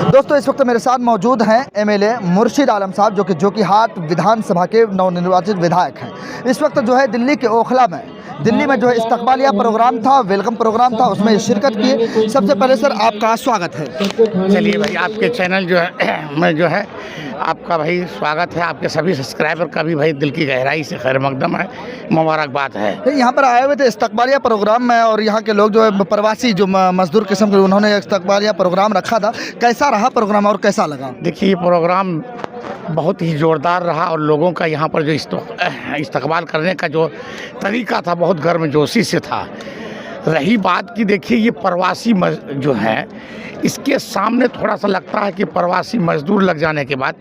दोस्तों इस वक्त मेरे साथ मौजूद हैं एमएलए मुर्शिद आलम साहब जो कि जोकीहाट विधानसभा के नवनिर्वाचित विधायक हैं। इस वक्त जो है दिल्ली के ओखला में जो है इस्तकबालिया प्रोग्राम था, वेलकम प्रोग्राम था, उसमें शिरकत की। सबसे पहले सर आपका स्वागत है। चलिए भाई, आपके चैनल जो है में जो है आपका भाई स्वागत है। आपके सभी सब्सक्राइबर का भी भाई दिल की गहराई से खैर मकदम है, मुबारकबाद है। यहाँ पर आए हुए थे इस्तकबालिया प्रोग्राम में और यहाँ के लोग जो है प्रवासी जो मजदूर किस्म के, उन्होंने इस्तकबालिया प्रोग्राम रखा था। कैसा रहा प्रोग्राम और कैसा लगा? देखिए, ये प्रोग्राम बहुत ही ज़ोरदार रहा और लोगों का यहाँ पर जो इस्तकबाल करने का जो तरीका था बहुत गर्मजोशी से था। रही बात कि देखिए, ये प्रवासी जो है इसके सामने थोड़ा सा लगता है कि प्रवासी मजदूर लग जाने के बाद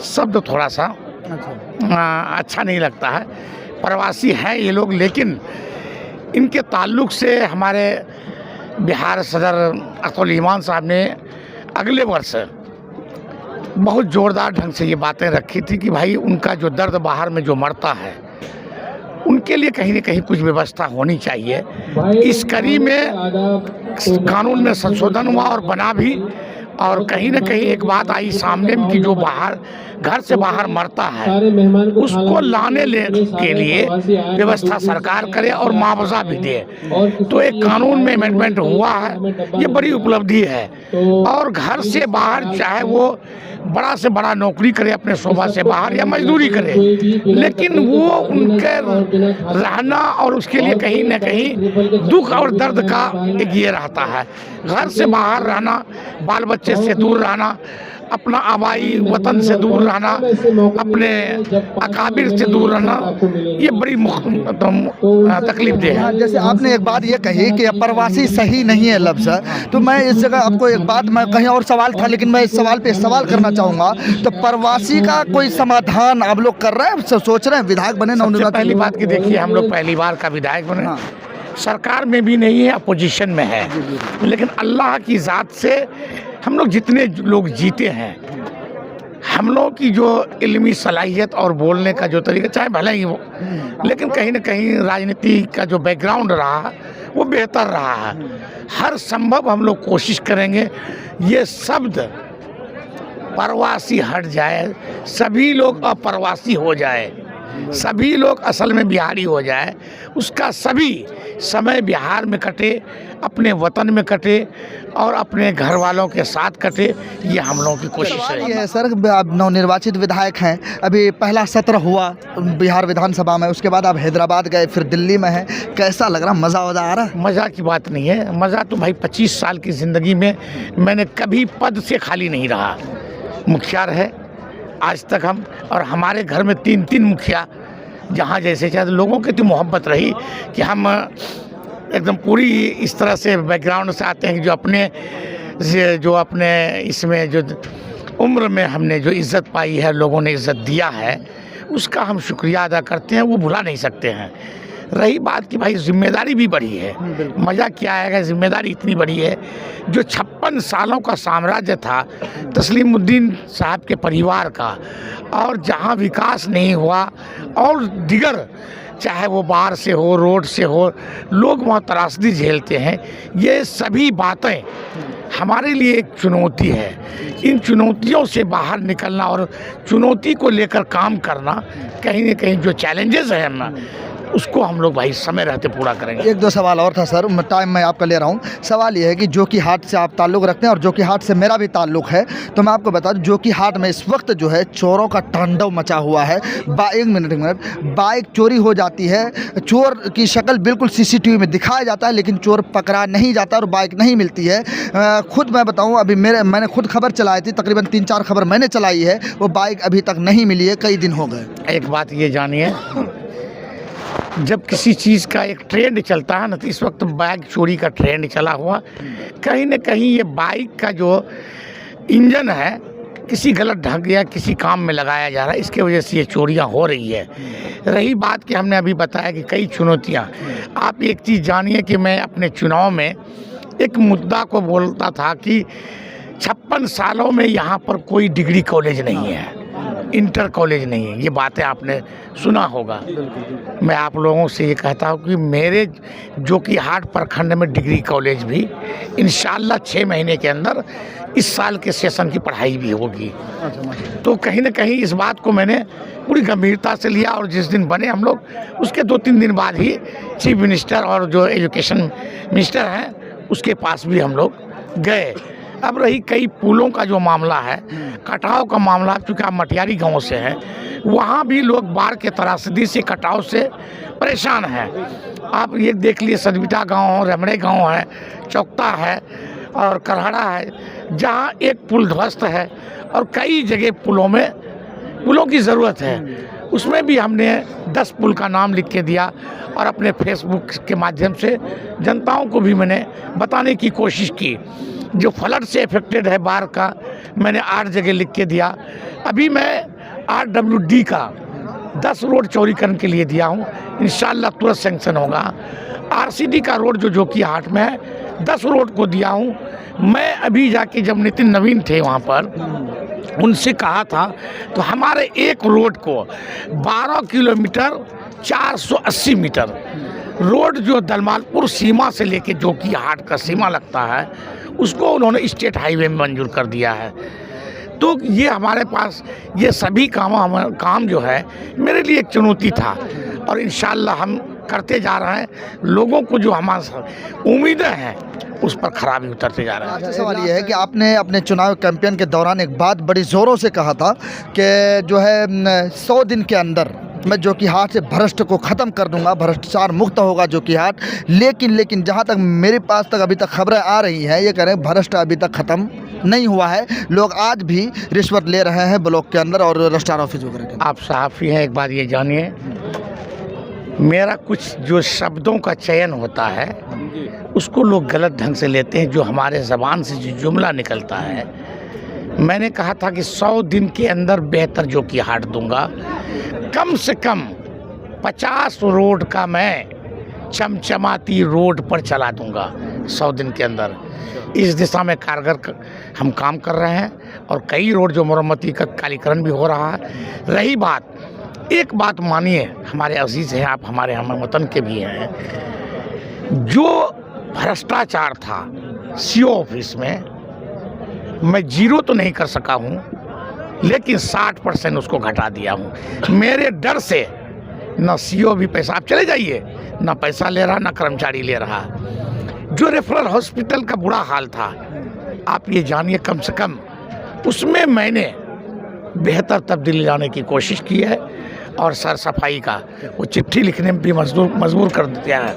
शब्द थोड़ा सा अच्छा नहीं लगता है। प्रवासी हैं ये लोग, लेकिन इनके ताल्लुक़ से हमारे बिहार सदर अतुल ईमान साहब ने अगले वर्ष बहुत ज़ोरदार ढंग से ये बातें रखी थी कि भाई उनका जो दर्द बाहर में जो मरता है उनके लिए कहीं न कहीं कुछ व्यवस्था होनी चाहिए। इस कड़ी में कानून में संशोधन हुआ और बना भी, और कहीं न कहीं एक बात आई सामने में कि जो बाहर घर से बाहर मरता है उसको लाने के लिए व्यवस्था सरकार करे और मुआवजा भी दे। तो एक कानून में अमेंडमेंट हुआ है, ये बड़ी उपलब्धि है। और घर से बाहर चाहे वो बड़ा से बड़ा नौकरी करे अपने शोबा से बाहर या मजदूरी करे, लेकिन वो उनके रहना और उसके लिए कहीं न कहीं दुख और दर्द का एक ये रहता है। घर से बाहर रहना, बाल बच्चे से दूर रहना, अपना आबाई वतन से दूर रहना, अपने अकाबिर से दूर रहना, ये बड़ी तकलीफ दे है। जैसे आपने एक बात ये कही कि प्रवासी सही नहीं है लफ्ज़, तो मैं इस जगह आपको एक बात, मैं कहीं और सवाल था लेकिन मैं इस सवाल पे सवाल करना चाहूँगा। तो प्रवासी का कोई समाधान आप लोग कर रहे हैं, सोच रहे हैं? विधायक बने नवनिर्वाचित, पहली बात की देखिए, हम लोग पहली बार का विधायक बने। हाँ। सरकार में भी नहीं है, अपोजिशन में है, लेकिन अल्लाह की ज़ात से हम लोग जितने लोग जीते हैं, हम लोग की जो इल्मी सलाहियत और बोलने का जो तरीका, चाहे भले ही वो, लेकिन कहीं ना कहीं राजनीति का जो बैकग्राउंड रहा वो बेहतर रहा है। हर संभव हम लोग कोशिश करेंगे ये शब्द प्रवासी हट जाए, सभी लोग अप्रवासी हो जाए, सभी लोग असल में बिहारी हो जाए, उसका सभी समय बिहार में कटे, अपने वतन में कटे और अपने घर वालों के साथ कटे, ये हम लोगों की कोशिश है। सर, आप नवनिर्वाचित विधायक हैं, अभी पहला सत्र हुआ बिहार विधानसभा में, उसके बाद आप हैदराबाद गए, फिर दिल्ली में हैं, कैसा लग रहा? मज़ा आ रहा? मज़ा की बात नहीं है, मज़ा तो भाई 25 साल की ज़िंदगी में मैंने कभी पद से खाली नहीं रहा। मुखिया रहे आज तक हम, और हमारे घर में 3-3 मुखिया, जहाँ जैसे चाहे लोगों की तो मोहब्बत रही कि हम एकदम पूरी इस तरह से बैकग्राउंड से आते हैं कि जो अपने इसमें जो उम्र में हमने जो इज़्ज़त पाई है, लोगों ने इज़्ज़त दिया है, उसका हम शुक्रिया अदा करते हैं, वो भुला नहीं सकते हैं। रही बात कि भाई जिम्मेदारी भी बड़ी है, मज़ा क्या आएगा, जिम्मेदारी इतनी बड़ी है। जो 56 सालों का साम्राज्य था तस्लीमुद्दीन साहब के परिवार का, और जहां विकास नहीं हुआ और दिगर चाहे वो बाहर से हो, रोड से हो, लोग वहाँ त्रासदी झेलते हैं। ये सभी बातें हमारे लिए एक चुनौती है। इन चुनौतियों से बाहर निकलना और चुनौती को लेकर काम करना, कहीं न कहीं जो चैलेंजेस हैं ना, उसको हम लोग भाई समय रहते पूरा करेंगे। 1-2 सवाल और था सर, टाइम मैं आपका ले रहा हूँ। सवाल ये है कि जोकीहाट से आप ताल्लुक़ रखते हैं और जोकीहाट से मेरा भी ताल्लुक़ है, तो मैं आपको बता दूं जोकीहाट में इस वक्त जो है चोरों का तांडव मचा हुआ है। एक मिनट, बाइक चोरी हो जाती है, चोर की शक्ल बिल्कुल CCTV में दिखाया जाता है, लेकिन चोर पकड़ा नहीं जाता और बाइक नहीं मिलती है। खुद मैं बताऊँ, अभी मैंने खुद खबर चलाई थी, तकरीबन 3-4 खबर मैंने चलाई है, वो बाइक अभी तक नहीं मिली है, कई दिन हो गए। एक बात ये जानिए, जब किसी चीज़ का एक ट्रेंड चलता है ना, तो इस वक्त बाइक चोरी का ट्रेंड चला हुआ। कहीं न कहीं ये बाइक का जो इंजन है किसी गलत ढंग या किसी काम में लगाया जा रहा है, इसके वजह से ये चोरियां हो रही है। रही बात कि हमने अभी बताया कि कई चुनौतियां, आप एक चीज़ जानिए कि मैं अपने चुनाव में एक मुद्दा को बोलता था कि 56 सालों में यहाँ पर कोई डिग्री कॉलेज नहीं है, इंटर कॉलेज नहीं है। ये बातें आपने सुना होगा। मैं आप लोगों से ये कहता हूँ कि मेरे जोकीहाट प्रखंड में डिग्री कॉलेज भी इंशाल्लाह 6 महीने के अंदर इस साल के सेशन की पढ़ाई भी होगी। तो कहीं ना कहीं इस बात को मैंने पूरी गंभीरता से लिया और जिस दिन बने हम लोग उसके 2-3 दिन बाद ही चीफ मिनिस्टर और जो एजुकेशन मिनिस्टर हैं उसके पास भी हम लोग गए। अब रही कई पुलों का जो मामला है, कटाव का मामला, चूँकि आप मटियारी गांव से हैं, वहाँ भी लोग बाढ़ के त्रासदी से, कटाव से परेशान हैं। आप ये देख लिए सदबिटा गांव, रमड़े गांव है, चौकता है और करहड़ा है, जहाँ एक पुल ध्वस्त है और कई जगह पुलों की ज़रूरत है। उसमें भी हमने 10 पुल का नाम लिख के दिया और अपने फेसबुक के माध्यम से जनताओं को भी मैंने बताने की कोशिश की। जो फ्लड से अफेक्टेड है बाढ़ का, मैंने 8 जगह लिख के दिया। अभी मैं RWD का 10 रोड चौड़ीकरण के लिए दिया हूँ, इंशाल्लाह तुरंत सैंक्शन होगा। RCD का रोड जो जोकीहाट में है, 10 रोड को दिया हूँ। मैं अभी जाके जब नितिन नवीन थे वहाँ पर, उनसे कहा था तो हमारे एक रोड को 12 किलोमीटर 480 मीटर रोड जो दलमालपुर सीमा से लेके जोकीहाट का सीमा लगता है, उसको उन्होंने स्टेट हाईवे में मंजूर कर दिया है। तो ये हमारे पास ये सभी काम जो है मेरे लिए एक चुनौती था और इंशाल्लाह हम करते जा रहे हैं। लोगों को जो हमारे उम्मीदें हैं उस पर खरा भी उतरते जा रहे हैं। अच्छा, सवाल ये है कि आपने अपने चुनाव कैंपेन के दौरान एक बात बड़ी ज़ोरों से कहा था कि जो है 100 दिन के अंदर मैं जोकीहाट से भ्रष्ट को ख़त्म कर दूंगा, भ्रष्टाचार मुक्त होगा जोकीहाट। लेकिन जहां तक मेरे पास तक अभी तक खबरें आ रही हैं, ये कह रहे हैं भ्रष्ट अभी तक ख़त्म नहीं हुआ है। लोग आज भी रिश्वत ले रहे हैं ब्लॉक के अंदर और रजिस्ट्रार ऑफिस वगैरह के। आप सहाफ़ी हैं, एक बार ये जानिए, मेरा कुछ जो शब्दों का चयन होता है उसको लोग गलत ढंग से लेते हैं। जो हमारे ज़बान से जो जुमला निकलता है, मैंने कहा था कि 100 दिन के अंदर बेहतर जोकीहाट दूंगा। कम से कम 50 रोड का मैं चमचमाती रोड पर चला दूंगा 100 दिन के अंदर। इस दिशा में कारगर हम काम कर रहे हैं और कई रोड जो मरम्मती का कालीकरण भी हो रहा है। रही बात, एक बात मानिए, हमारे अजीज़ हैं आप, हमारे हम वतन के भी हैं, जो भ्रष्टाचार था CO ऑफिस में, मैं 0 तो नहीं कर सका हूँ लेकिन 60% उसको घटा दिया हूँ। मेरे डर से ना CO भी पैसा, आप चले जाइए, ना पैसा ले रहा ना कर्मचारी ले रहा। जो रेफरल हॉस्पिटल का बुरा हाल था, आप ये जानिए, कम से कम उसमें मैंने बेहतर तब्दीली लाने की कोशिश की है और सर सफाई का वो चिट्ठी लिखने में भी मजबूर कर दिया है।